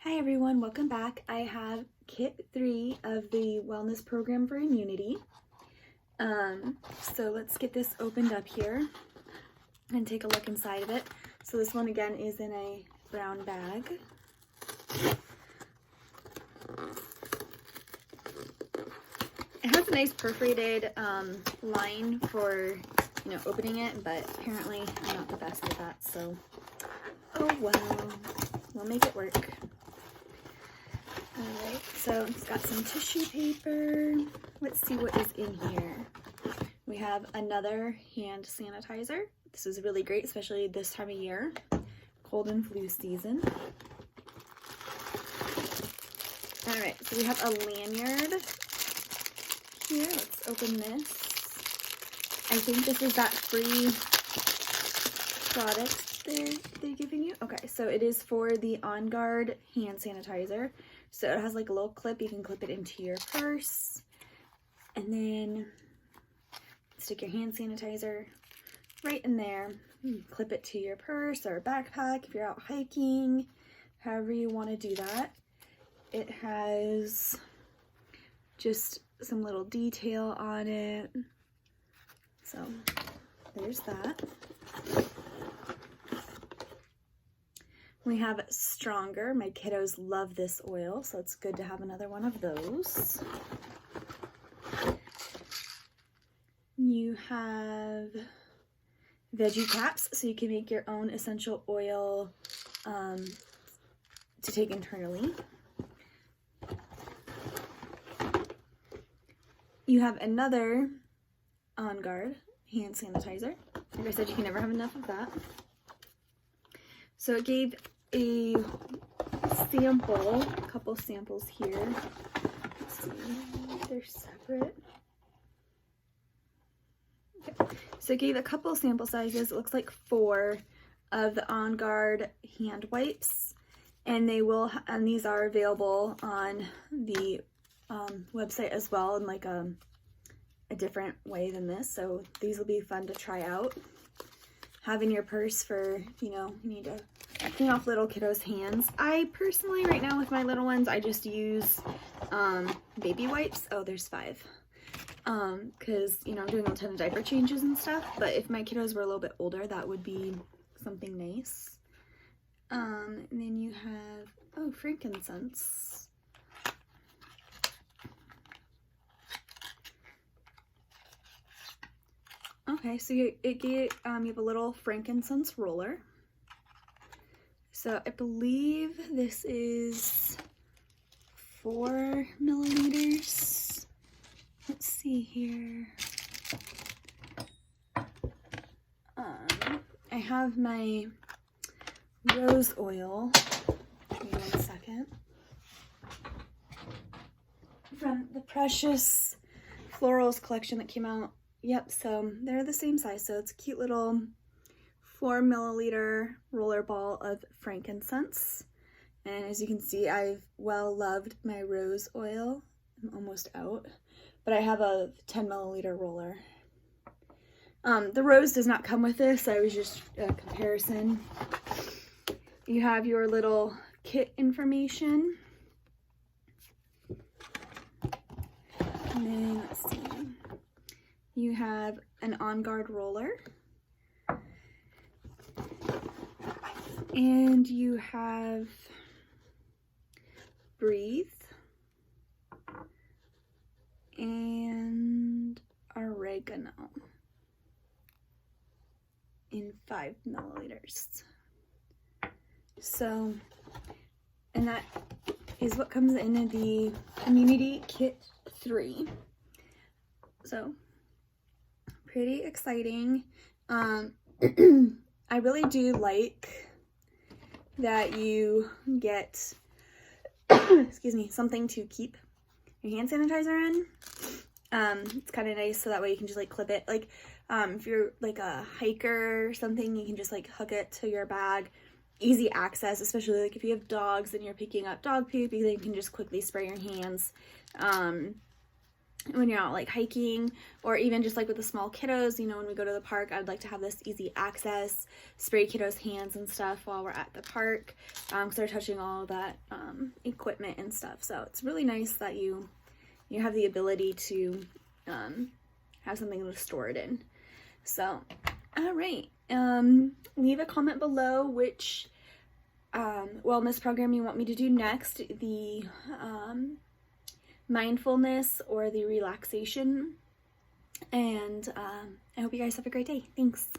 Hi everyone, welcome back. I have kit 3 of the wellness program for immunity. So let's get this opened up here and take a look inside of it. So this one again is in a brown bag. It has a nice perforated line for opening it, but apparently I'm not the best at that, so oh well, we'll make it work. Alright, so it's got some tissue paper. Let's see what is in here. We have another hand sanitizer. This is really great, especially this time of year, cold and flu season. Alright, so we have a lanyard here. Let's open this. I think this is that free product they're giving you. Okay, so it is for the On Guard hand sanitizer. So it has like a little clip. You can clip it into your purse and then stick your hand sanitizer right in there. Clip it to your purse or backpack if you're out hiking, however you want to do that. It has just some little detail on it. So there's that. We have Stronger. My kiddos love this oil, so it's good to have another one of those. You have veggie caps, so you can make your own essential oil to take internally. You have another On Guard hand sanitizer. Like I said, you can never have enough of that. So it gave a sample, a couple samples here. Let's see, they're separate. Okay. So it gave a couple sample sizes. It looks like 4 of the On Guard hand wipes, and these are available on the website as well in like a different way than this. So these will be fun to try out. Have in your purse for, you need to clean off little kiddos' hands. I personally, right now with my little ones, I just use baby wipes. Oh, there's 5. Because, I'm doing a ton of diaper changes and stuff. But if my kiddos were a little bit older, that would be something nice. And then you have, frankincense. Okay, so you have a little frankincense roller. So I believe this is 4 milliliters. Let's see here. I have my rose oil. Give me 1 second. From the Precious Florals collection that came out. Yep, so they're the same size, so it's a cute little 4 milliliter roller ball of frankincense. And as you can see, I've loved my rose oil. I'm almost out, but I have a 10 milliliter roller. The rose does not come with this. I was just a comparison. You have your little kit information. And then let's see. You have an On Guard roller. And you have Breathe and oregano in 5 milliliters. So, and that is what comes in the Immunity Kit 3. So, pretty exciting. I really do like that you get excuse me, something to keep your hand sanitizer in. It's kind of nice, so that way you can just like clip it. Like if you're like a hiker or something, you can just like hook it to your bag. Easy access, especially like if you have dogs and you're picking up dog poop, you can just quickly spray your hands. when you're out like hiking, or even just like with the small kiddos, you know, when we go to the park, I'd like to have this easy access, spray kiddos' hands and stuff while we're at the park, because they're touching all of that equipment and stuff. So it's really nice that you have the ability to have something to store it in. So, all right, leave a comment below which wellness program you want me to do next, the mindfulness or the relaxation. And I hope you guys have a great day. Thanks.